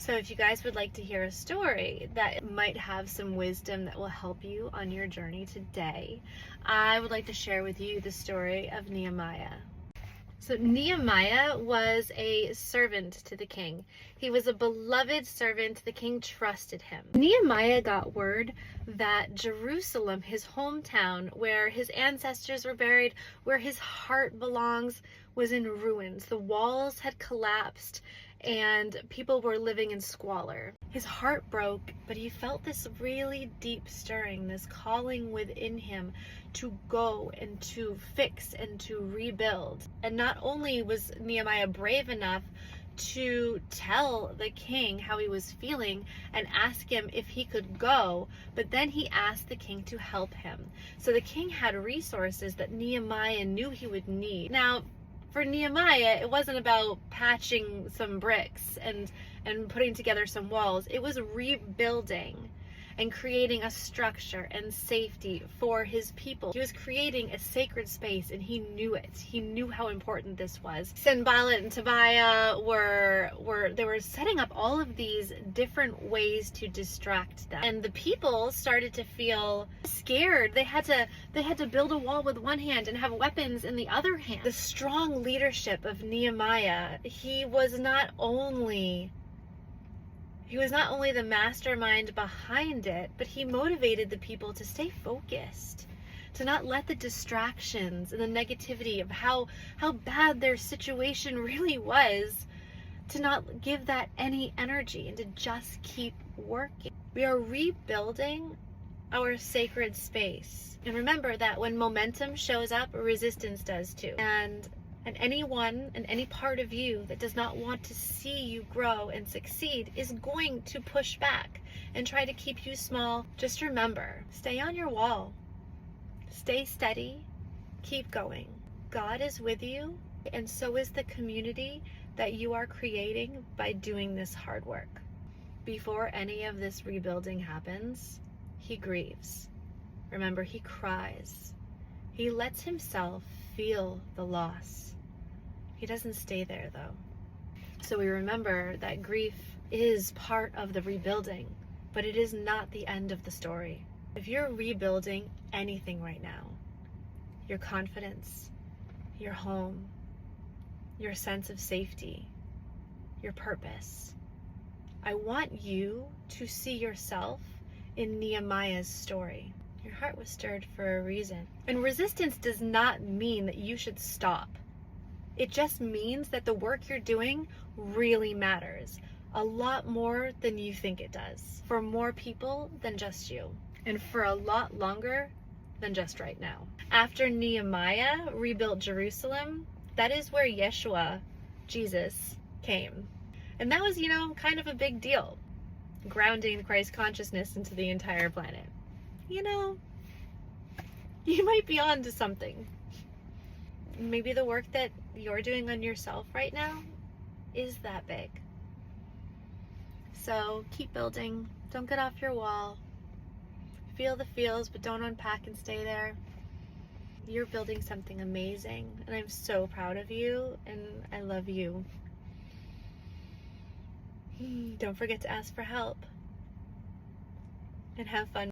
So if you guys would like to hear a story that might have some wisdom that will help you on your journey today, I would like to share with you the story of Nehemiah. So Nehemiah was a servant to the king. He was a beloved servant. The king trusted him. Nehemiah got word that Jerusalem, his hometown, where his ancestors were buried, where his heart belongs, was in ruins. The walls had collapsed and people were living in squalor. His heart broke, but he felt this really deep stirring, this calling within him to go and to fix and to rebuild. And not only was Nehemiah brave enough to tell the king how he was feeling and ask him if he could go, but then he asked the king to help him. So the king had resources that Nehemiah knew he would need. Now, for Nehemiah, it wasn't about patching some bricks and putting together some walls. It was rebuilding and creating a structure and safety for his people. He was creating a sacred space, and he knew it. He knew how important this was. Sanballat and Tobiah were setting up all of these different ways to distract them. And the people started to feel scared. They had to build a wall with one hand and have weapons in the other hand. The strong leadership of Nehemiah, he was not only the mastermind behind it, but he motivated the people to stay focused, to not let the distractions and the negativity of how bad their situation really was, to not give that any energy and to just keep working. We are rebuilding our sacred space. And remember that when momentum shows up, resistance does too. And anyone and any part of you that does not want to see you grow and succeed is going to push back and try to keep you small. Just remember, stay on your wall. Stay steady. Keep going. God is with you, and so is the community that you are creating by doing this hard work. Before any of this rebuilding happens, he grieves. Remember, he cries. He lets himself feel the loss. He doesn't stay there though. So we remember that grief is part of the rebuilding, but it is not the end of the story. If you're rebuilding anything right now, your confidence, your home, your sense of safety, your purpose, I want you to see yourself in Nehemiah's story. Your heart was stirred for a reason. And resistance does not mean that you should stop. It just means that the work you're doing really matters. A lot more than you think it does. For more people than just you. And for a lot longer than just right now. After Nehemiah rebuilt Jerusalem, that is where Yeshua, Jesus, came. And that was, kind of a big deal. Grounding Christ consciousness into the entire planet. You might be on to something. Maybe the work that you're doing on yourself right now is that big. So keep building. Don't get off your wall. Feel the feels, but don't unpack and stay there. You're building something amazing, and I'm so proud of you, and I love you. Don't forget to ask for help. And have fun.